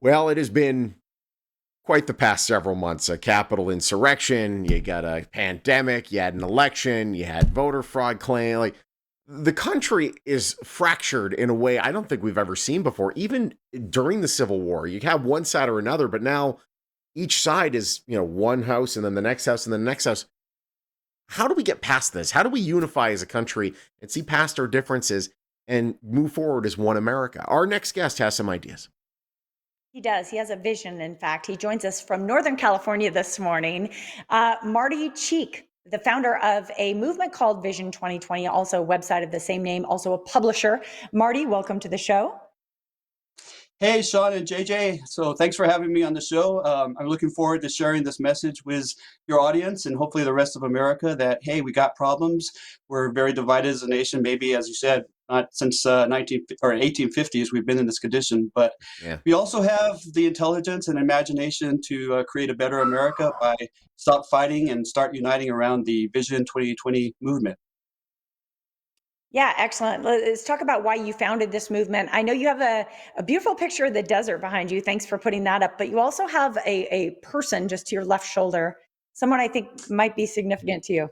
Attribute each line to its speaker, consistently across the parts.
Speaker 1: Well, it has been quite the past several months. A Capitol insurrection, you got a pandemic, you had an election, you had voter fraud claim. Like the country is fractured in a way I don't think we've ever seen before. Even during the Civil War, you have one side or another, but now each side is, one house and then the next house and then the next house. How do we get past this? How do we unify as a country and see past our differences and move forward as one America? Our next guest has some ideas.
Speaker 2: He does. He has a vision. In fact, he joins us from Northern California this morning. Marty Cheek, the founder of a movement called Vision 2020, also a website of the same name, also a publisher. Marty, welcome to the show.
Speaker 3: Hey, Sean and JJ. So thanks for having me on the show. I'm looking forward to sharing this message with your audience and hopefully the rest of America that, hey, we got problems. We're very divided as a nation. Maybe, as you said, not since 19 or 1850s we've been in this condition, but
Speaker 1: Yeah.
Speaker 3: we also have the intelligence and imagination to create a better America by stop fighting and start uniting around the Vision 2020 movement.
Speaker 2: Yeah, excellent. Let's talk about why you founded this movement. I know you have a beautiful picture of the desert behind you. Thanks for putting that up. But you also have a person just to your left shoulder, someone I think might be significant to you.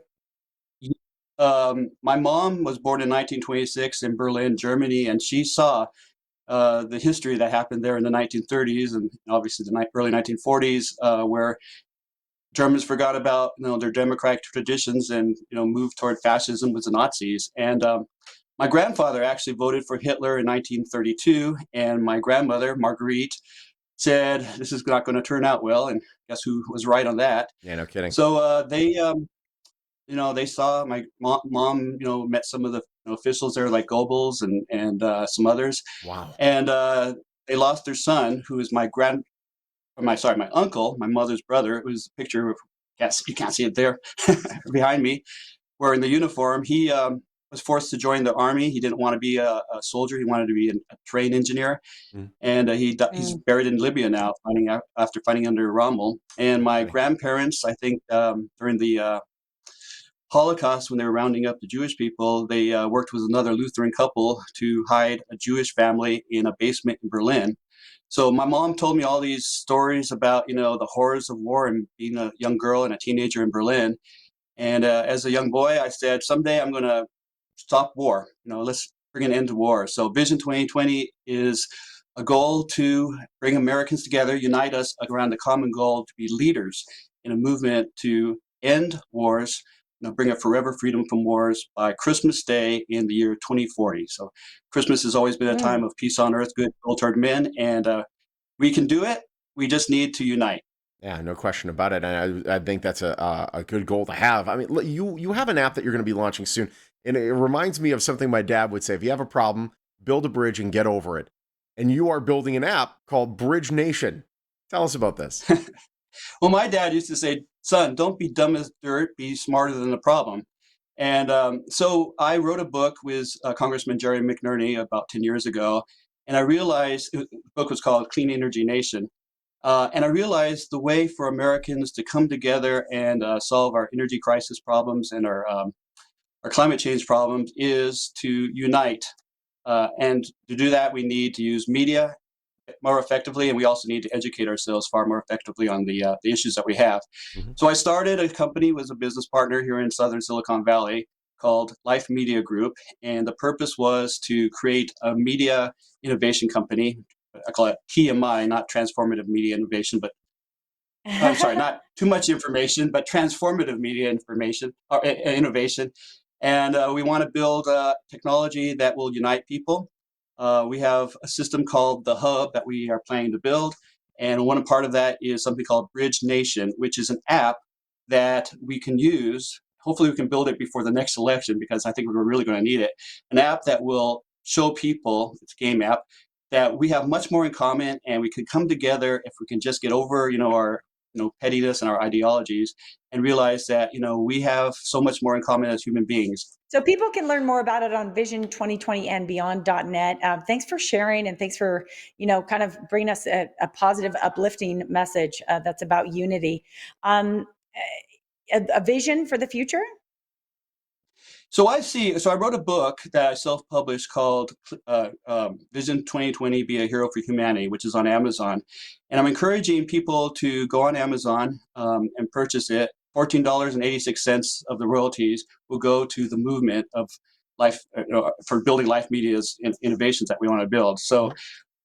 Speaker 3: My mom was born in 1926 in Berlin, Germany, and she saw the history that happened there in the 1930s and obviously the early 1940s, where Germans forgot about their democratic traditions and moved toward fascism with the Nazis. And my grandfather actually voted for Hitler in 1932, and my grandmother Marguerite said this is not going to turn out well. And guess who was right on that?
Speaker 1: Yeah, no kidding.
Speaker 3: So they saw my mom, met some of the officials there like Goebbels and some others,
Speaker 1: Wow.
Speaker 3: and they lost their son, who is my uncle, my mother's brother. It was a picture of, yes, you can't see it there behind me, wearing the uniform. He was forced to join the army. He didn't want to be a soldier. He wanted to be a train engineer.
Speaker 1: Mm.
Speaker 3: And he's buried in Libya now, after fighting under Rommel. And my
Speaker 1: Okay.
Speaker 3: grandparents, I think, during the Holocaust, when they were rounding up the Jewish people, they worked with another Lutheran couple to hide a Jewish family in a basement in Berlin. So my mom told me all these stories about, the horrors of war and being a young girl and a teenager in Berlin. And as a young boy, I said, someday I'm going to stop war. Let's bring an end to war. So Vision 2020 is a goal to bring Americans together, unite us around the common goal to be leaders in a movement to end wars, bring a forever freedom from wars by Christmas Day in the year 2040. So Christmas has always been a time of peace on earth, good will toward men, and we can do it. We just need to unite.
Speaker 1: Yeah, no question about it. And I think that's a good goal to have. I mean, you have an app that you're going to be launching soon, and it reminds me of something my dad would say: if you have a problem, build a bridge and get over it. And you are building an app called Bridge Nation. Tell us about this.
Speaker 3: Well, my dad used to say, son, don't be dumb as dirt, be smarter than the problem. And so I wrote a book with Congressman Jerry McNerney about 10 years ago. And I realized the book was called Clean Energy Nation. And I realized the way for Americans to come together and solve our energy crisis problems and our climate change problems is to unite. And to do that, we need to use media more effectively, and we also need to educate ourselves far more effectively on the issues that we have.
Speaker 1: Mhm.
Speaker 3: So I started a company with a business partner here in Southern Silicon Valley called Life Media Group, and the purpose was to create a media innovation company. I call it TMI, not transformative media innovation, but I'm sorry, not too much information, but transformative media information or innovation. And we want to build technology that will unite people. We have a system called the Hub that we are planning to build. And one part of that is something called Bridge Nation, which is an app that we can use. Hopefully, we can build it before the next election because I think we're really going to need it. An app that will show people, it's a game app, that we have much more in common and we can come together if we can just get over, our pettiness and our ideologies and realize that, we have so much more in common as human beings.
Speaker 2: So people can learn more about it on Vision 2020 and beyond.net. Thanks for sharing, and thanks for, kind of bringing us a positive, uplifting message that's about unity. Um, a vision for the future?
Speaker 3: So I wrote a book that I self-published called Vision 2020: Be a Hero for Humanity, which is on Amazon. And I'm encouraging people to go on Amazon and purchase it. $14.86 of the royalties will go to the movement of life for building life media's innovations that we want to build. So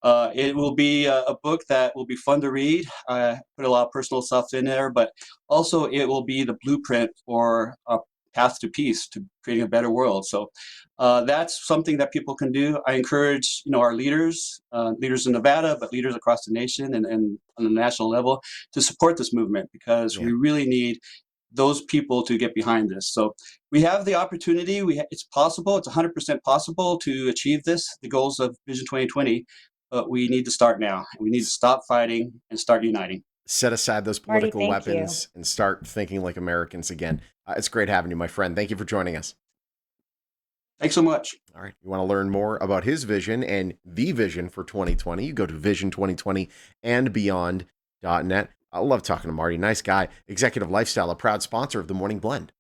Speaker 3: it will be a book that will be fun to read. I put a lot of personal stuff in there, but also it will be the blueprint for a path to peace, to creating a better world. So that's something that people can do. I encourage, our leaders, leaders in Nevada, but leaders across the nation and on the national level to support this movement, because we really need those people to get behind this. So we have the opportunity. It's possible. It's 100% possible to achieve the goals of Vision 2020. But we need to start now. We need to stop fighting and start uniting.
Speaker 1: Set aside those
Speaker 2: Marty,
Speaker 1: political
Speaker 2: thank
Speaker 1: weapons and start thinking like Americans again. It's great having you, my friend. Thank you for joining us.
Speaker 3: Thanks so much.
Speaker 1: All right. You want to learn more about his vision and the vision for 2020? You go to vision2020andbeyond.net. I love talking to Marty. Nice guy. Executive Lifestyle, a proud sponsor of the Morning Blend.